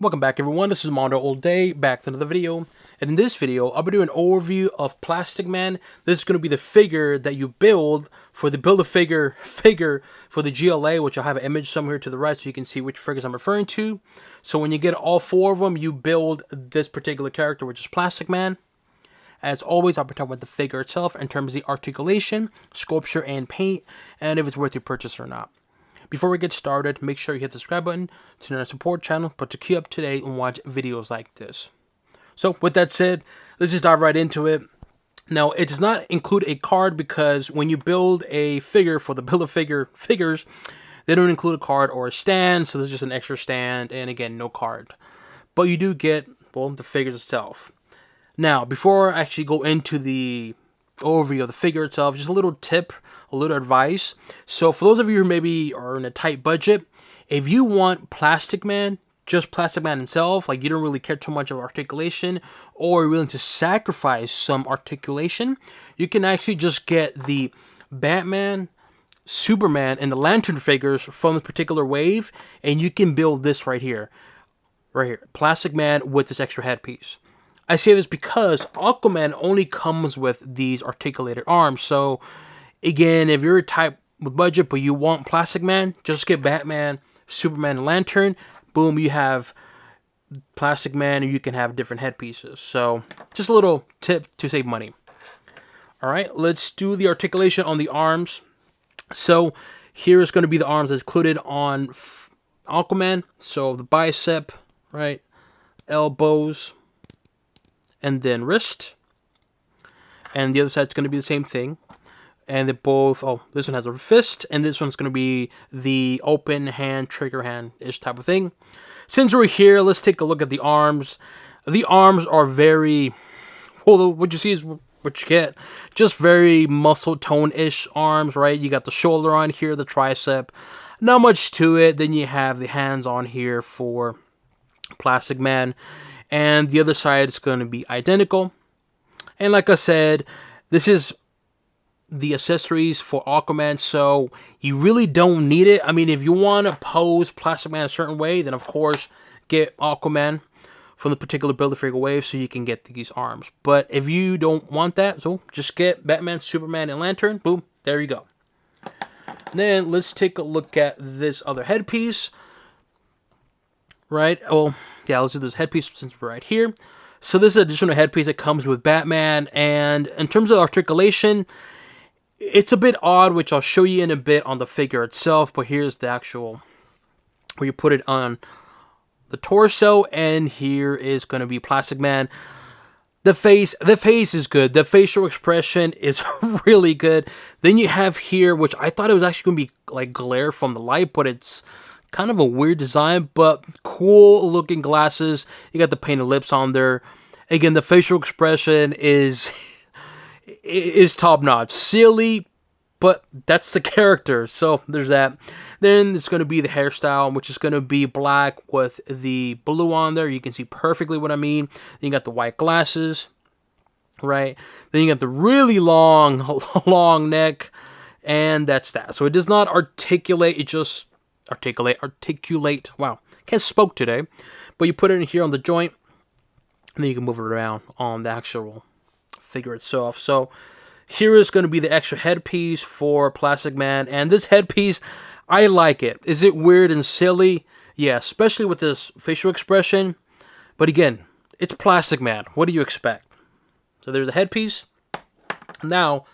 Welcome back everyone, this is Mondo All Day, back to another video. And in this video, I'll be doing an overview of Plastic Man. This is going to be the figure that you build for the Build-A-Figure for the GLA, which I'll have an image somewhere to the right so you can see which figures I'm referring to. So when you get all four of them, you build this particular character, which is Plastic Man. As always, I'll be talking about the figure itself in terms of the articulation, sculpture, and paint, and if it's worth your purchase or not. Before we get started, make sure you hit the subscribe button to our support channel, but to keep up to date and watch videos like this. So with that said, let's just dive right into it. Now, it does not include a card because when you build a figure for the Build-A-Figure figures, they don't include a card or a stand, so this is just an extra stand, and again, no card. But you do get, well, the figures itself. Now, before I actually go into the overview of the figure itself, just a little tip, a little advice. So for those of you who maybe are in a tight budget, if you want Plastic Man, just Plastic Man himself, like you don't really care too much of articulation, or you're willing to sacrifice some articulation, you can actually just get the Batman, Superman, and the Lantern figures from the particular wave, and you can build this right here, Plastic Man with this extra headpiece. I say this because Aquaman only comes with these articulated arms, so again, if you're tight with budget but you want Plastic Man, just get Batman, Superman, and Lantern. Boom, you have Plastic Man, and you can have different headpieces. So, just a little tip to save money. Alright, let's do the articulation on the arms. So, here is going to be the arms that's included on Aquaman. So, the bicep, right, elbows, and then wrist. And the other side's going to be the same thing. And they both, this one has a fist, and this one's going to be the open hand, trigger hand-ish type of thing. Since we're here, let's take a look at the arms. The arms are very, well, what you see is what you get. Just very muscle tone-ish arms, right? You got the shoulder on here, the tricep. Not much to it. Then you have the hands on here for Plastic Man. And the other side is going to be identical. And like I said, this is the accessories for Aquaman, so you really don't need it. I mean, if you want to pose Plastic Man a certain way, then of course get Aquaman from the particular Build-A-Figure wave so you can get these arms. But if you don't want that, so just get Batman, Superman, and Lantern. Boom, there you go. Then let's take a look at this other headpiece. Right, well, yeah, let's do this headpiece since we're right here. So this is an additional headpiece that comes with Batman, and in terms of articulation, it's a bit odd, which I'll show you in a bit on the figure itself, but here's the actual, where you put it on the torso, and here is going to be Plastic Man. The face is good. The facial expression is really good. Then you have here, which I thought it was actually going to be like glare from the light, but it's kind of a weird design, but cool looking glasses. You got the painted lips on there. Again, the facial expression is top notch. Silly, but that's the character. So there's that. Then it's going to be the hairstyle, which is going to be black with the blue on there. You can see perfectly what I mean. Then you got the white glasses, right? Then you got the really long neck, and that's that. So it does not articulate. It just articulate. Wow, can't spoke today. But you put it in here on the joint, and then you can move it around on the actual figure itself. So here is going to be the extra headpiece for Plastic Man, and this headpiece, I like it. Is it weird and silly? Yeah, especially with this facial expression. But again, it's Plastic Man. What do you expect? So there's the headpiece. Now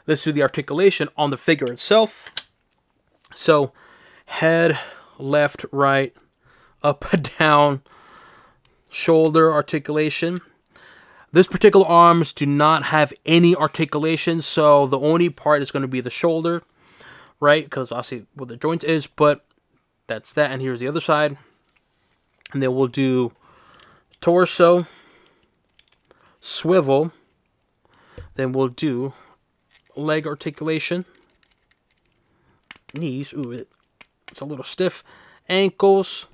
let's do the articulation on the figure itself. So head, left, right, up, down, shoulder articulation. This particular arms do not have any articulation, so the only part is going to be the shoulder, right? Because I'll see what the joint is, but that's that. And here's the other side. And then we'll do torso, swivel. Then we'll do leg articulation. Knees, ooh, it's a little stiff. Ankles.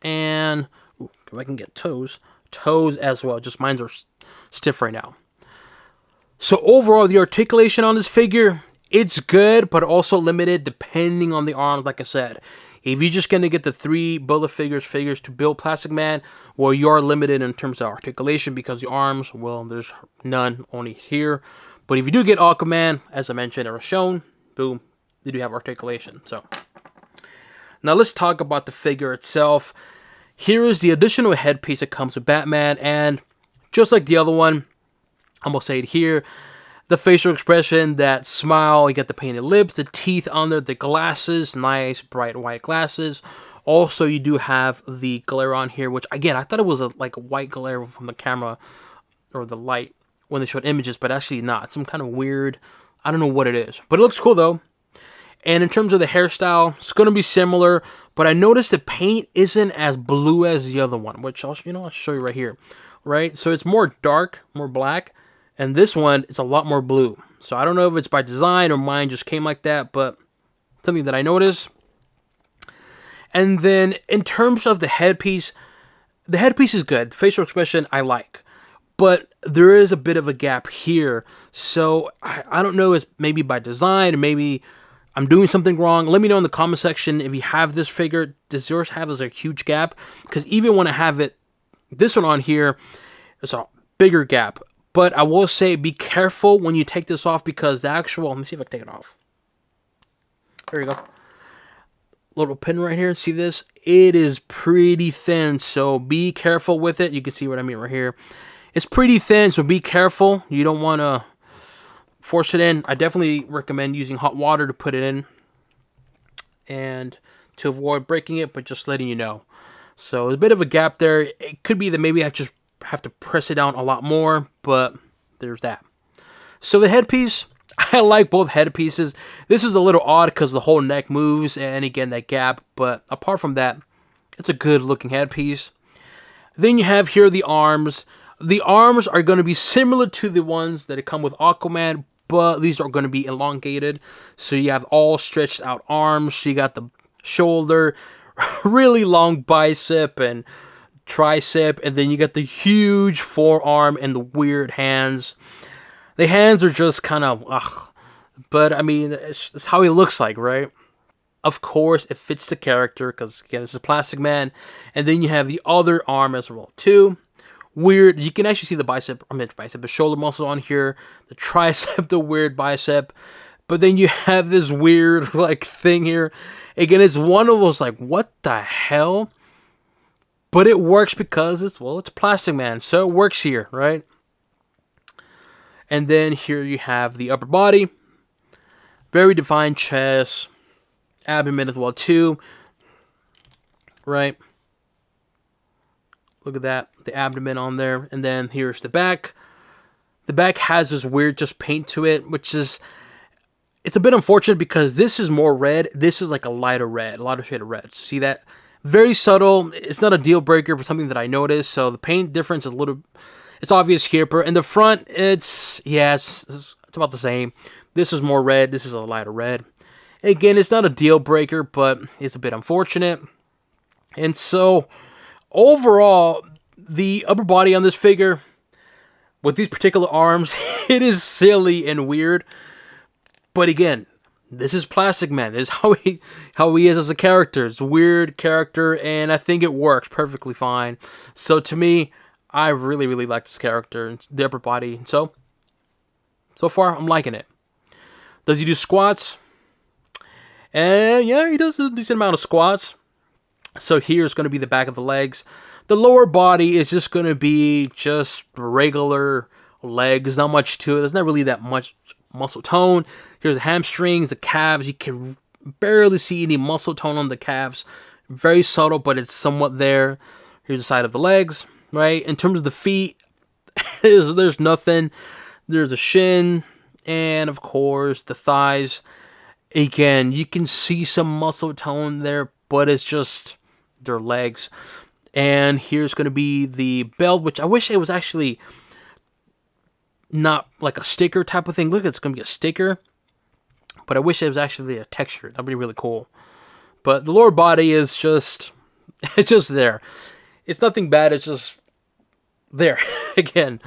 And ooh, if I can get toes as well. Just mine are stiff right now. So overall, the articulation on this figure, it's good, but also limited depending on the arms. Like I said, If you're just going to get the 3 Build-A-Figures to build Plastic Man, well, you are limited in terms of articulation because the arms, well, there's none, only here. But if you do get Aquaman, as I mentioned or shown, boom, they do have articulation. So now let's talk about the figure itself. Here is the additional headpiece that comes with Batman, and just like the other one, I'm going to say it here, the facial expression, that smile, you get the painted lips, the teeth under, the glasses, nice bright white glasses. Also, you do have the glare on here, which again, I thought it was like a white glare from the camera or the light when they showed images, but actually not. It's some kind of weird, I don't know what it is, but it looks cool though. And in terms of the hairstyle, it's going to be similar, but I noticed the paint isn't as blue as the other one, which I'll show you right here, right? So it's more dark, more black. And this one is a lot more blue. So I don't know if it's by design or mine just came like that, but something that I noticed. And then in terms of the headpiece is good. The facial expression I like. But there is a bit of a gap here. So I don't know if it's maybe by design or maybe I'm doing something wrong. Let me know in the comment section if you have this figure. Does yours have a huge gap? Because even when I have this one on here, it's a bigger gap. But I will say, be careful when you take this off because the actual... Let me see if I can take it off. There you go. Little pin right here. See this? It is pretty thin, so be careful with it. You can see what I mean right here. It's pretty thin, so be careful. You don't want to force it in. I definitely recommend using hot water to put it in and to avoid breaking it, but just letting you know. So there's a bit of a gap there. It could be that maybe I just have to press it down a lot more, but there's that. So the headpiece, I like both headpieces. This is a little odd because the whole neck moves and again that gap, but apart from that, it's a good looking headpiece. Then you have here the arms. The arms are going to be similar to the ones that come with Aquaman, but these are going to be elongated. So you have all stretched out arms. So you got the shoulder, really long bicep and tricep, and then you got the huge forearm and the weird hands. The hands are just kind of but I mean it's how he looks like, right? Of course it fits the character because again this is Plastic Man. And then you have the other arm as well too. Weird, you can actually see the the shoulder muscle on here, the tricep, the weird bicep, but then you have this weird like thing here. Again, it's one of those like, what the hell? But it works because it's Plastic Man, so it works here, right? And then here you have the upper body. Very defined chest. Abdomen as well too. Right? Look at that. The abdomen on there. And then here's the back. The back has this weird just paint to it, which is... It's a bit unfortunate because this is more red. This is like a lighter red. A lighter shade of red. See that? Very subtle. It's not a deal breaker for something that I noticed. So the paint difference is a little... It's obvious here. But in the front, it's about the same. This is more red. This is a lighter red. Again, it's not a deal breaker, but it's a bit unfortunate. And so, overall, the upper body on this figure, with these particular arms, it is silly and weird. But again, this is Plastic Man. This is how he is as a character. It's a weird character, and I think it works perfectly fine. So to me, I really, really like this character and the upper body. So far, I'm liking it. Does he do squats? And yeah, he does a decent amount of squats. So here's going to be the back of the legs. The lower body is just going to be just regular legs. Not much to it. There's not really that much muscle tone. Here's the hamstrings, the calves. You can barely see any muscle tone on the calves. Very subtle, but it's somewhat there. Here's the side of the legs, right? In terms of the feet, there's nothing. There's a shin, and of course the thighs. Again, you can see some muscle tone there, but it's just their legs. And here's going to be the belt, which I wish it was actually not like a sticker type of thing. Look, it's going to be a sticker. But I wish it was actually a texture. That'd be really cool. But the lower body is just... It's just there. It's nothing bad. It's just there. Again.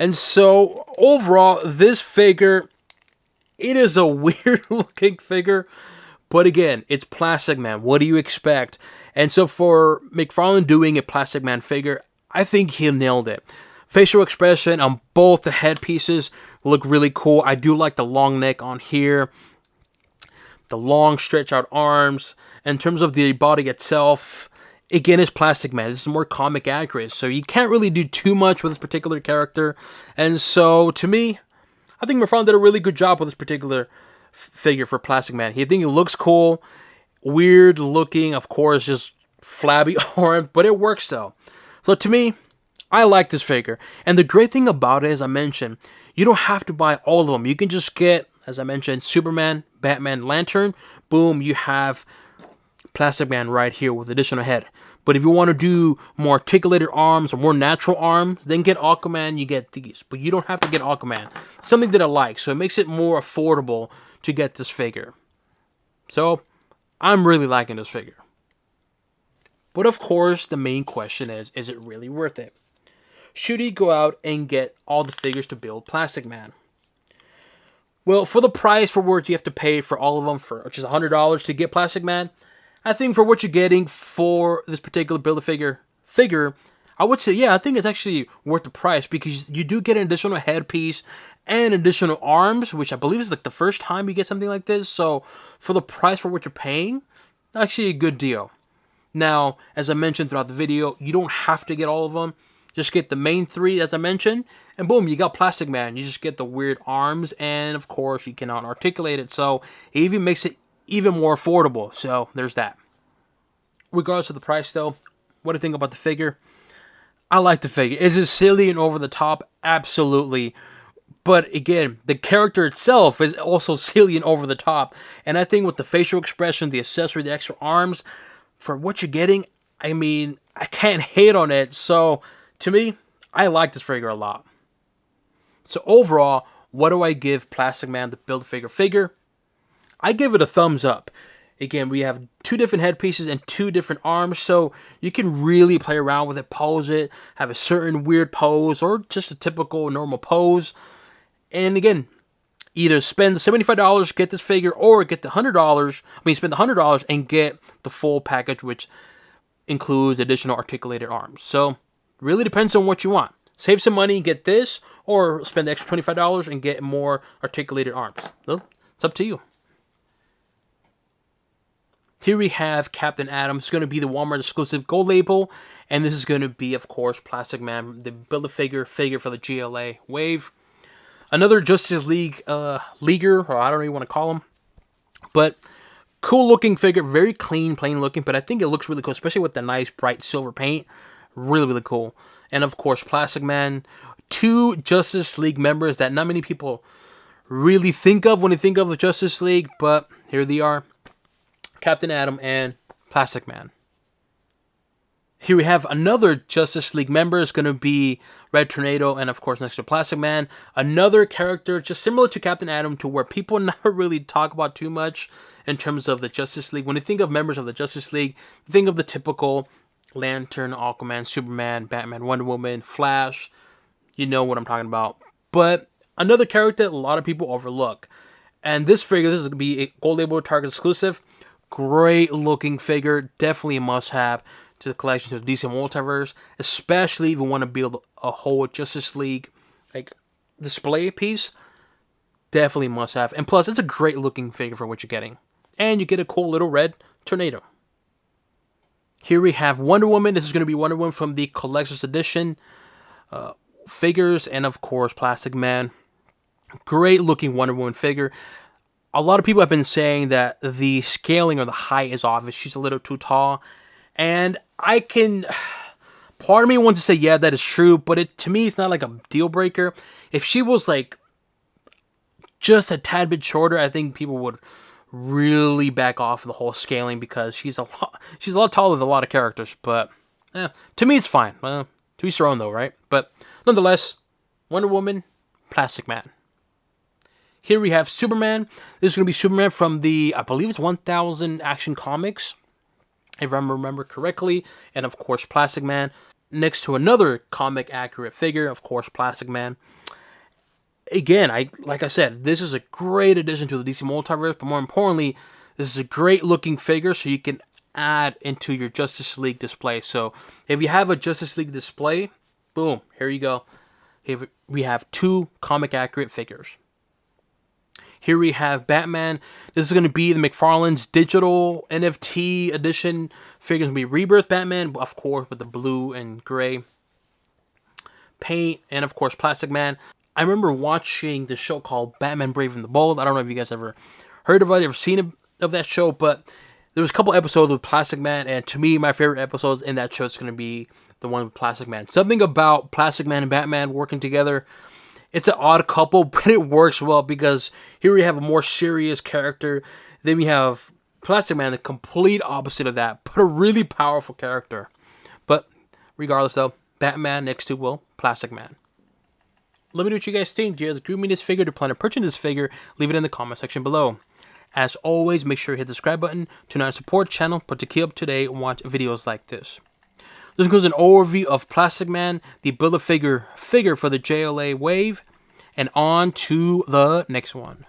And so, overall, this figure... It is a weird looking figure. But again, it's Plastic Man. What do you expect? And so for McFarlane doing a Plastic Man figure, I think he nailed it. Facial expression on both the headpieces look really cool. I do like the long neck on here, the long stretch out arms. In terms of the body itself, again, it's Plastic Man. This is more comic accurate, so you can't really do too much with this particular character. And so, to me, I think McFarlane did a really good job with this particular figure for Plastic Man. I think it looks cool, weird looking, of course, just flabby arm, but it works though. So to me, I like this figure. And the great thing about it, as I mentioned, you don't have to buy all of them. You can just get, as I mentioned, Superman, Batman, Lantern. Boom, you have Plastic Man right here with additional head. But if you want to do more articulated arms or more natural arms, then get Aquaman, you get these. But you don't have to get Aquaman. Something that I like, so it makes it more affordable to get this figure. So, I'm really liking this figure. But of course, the main question is it really worth it? Should he go out and get all the figures to build Plastic Man? Well, for the price for what you have to pay for all of them, for which is $100 to get Plastic Man, I think for what you're getting for this particular Build-A-Figure figure, I would say, yeah, I think it's actually worth the price because you do get an additional headpiece and additional arms, which I believe is like the first time you get something like this. So for the price for what you're paying, actually a good deal. Now, as I mentioned throughout the video, you don't have to get all of them. Just get the main three, as I mentioned, and boom, you got Plastic Man. You just get the weird arms, and of course, you cannot articulate it, so it even makes it even more affordable. So there's that. Regardless of the price, though, what do you think about the figure? I like the figure. Is it silly and over the top? Absolutely. But again, the character itself is also silly and over the top. And I think with the facial expression, the accessory, the extra arms, for what you're getting, I mean, I can't hate on it. So, to me, I like this figure a lot. So overall, what do I give Plastic Man the Build-A-Figure figure? I give it a thumbs up. Again, we have two different headpieces and two different arms, so you can really play around with it, pose it, have a certain weird pose, or just a typical normal pose. And again, either spend the $75, get this figure, or get the $100, spend the $100 and get the full package, which includes additional articulated arms. So, really depends on what you want. Save some money, get this, or spend the extra $25 and get more articulated arms. So, it's up to you. Here we have Captain Atom. It's going to be the Walmart exclusive gold label. And this is going to be, of course, Plastic Man, the Build-A-Figure figure for the JLA wave. Another Justice League leaguer, or I don't know what you want to call him. But cool looking figure. Very clean, plain looking. But I think it looks really cool, especially with the nice bright silver paint. Really, really cool. And of course, Plastic Man. Two Justice League members that not many people really think of when they think of the Justice League. But here they are. Captain Atom and Plastic Man. Here we have another Justice League member. It's going to be Red Tornado, and of course next to Plastic Man, another character just similar to Captain Atom, to where people never really talk about too much in terms of the Justice League. When you think of members of the Justice League, think of the typical Lantern, Aquaman, Superman, Batman, Wonder Woman, Flash. You know what I'm talking about. But another character a lot of people overlook. And this figure, this is going to be a gold label Target exclusive. Great looking figure, definitely a must-have to the collection, to the DC Multiverse, especially if you want to build a whole Justice League like display piece. Definitely must-have, and plus it's a great looking figure for what you're getting, and you get a cool little red tornado. Here we have Wonder Woman. This is going to be Wonder Woman from the Collector's Edition figures, and of course Plastic Man. Great looking Wonder Woman figure. A lot of people have been saying that the scaling or the height is off. She's a little too tall. And I can... Part of me wants to say, yeah, that is true. But to me, it's not like a deal breaker. If she was like just a tad bit shorter, I think people would really back off the whole scaling. Because she's a lot taller than a lot of characters. But to me, it's fine. To each their own though, right? But nonetheless, Wonder Woman, Plastic Man. Here we have Superman. This is going to be Superman from the, I believe it's 1000 Action Comics, if I remember correctly. And of course, Plastic Man. Next to another comic accurate figure, of course, Plastic Man. Again, like I said, this is a great addition to the DC Multiverse. But more importantly, This is a great looking figure, so you can add into your Justice League display. So if you have a Justice League display, boom, here you go. Here we have 2 comic accurate figures. Here we have Batman. This is going to be the McFarlane's digital NFT edition figure. It's going to be Rebirth Batman, of course, with the blue and gray paint, and of course Plastic Man. I remember watching the show called Batman Brave and the Bold. I don't know if you guys ever heard of it, ever seen of that show, but there was a couple episodes with Plastic Man, and to me, my favorite episodes in that show is going to be the one with Plastic Man. Something about Plastic Man and Batman working together. It's an odd couple, but it works well because here we have a more serious character. Then we have Plastic Man, the complete opposite of that, but a really powerful character. But regardless though, Batman next to, well, Plastic Man. Let me know what you guys think. Do you agree with this figure? Do you plan to purchase this figure? Leave it in the comment section below. As always, make sure you hit the subscribe button to not support the channel, but to keep up to date and watch videos like this. This goes an overview of Plastic Man, the Build-A-Figure figure for the JLA wave, and on to the next one.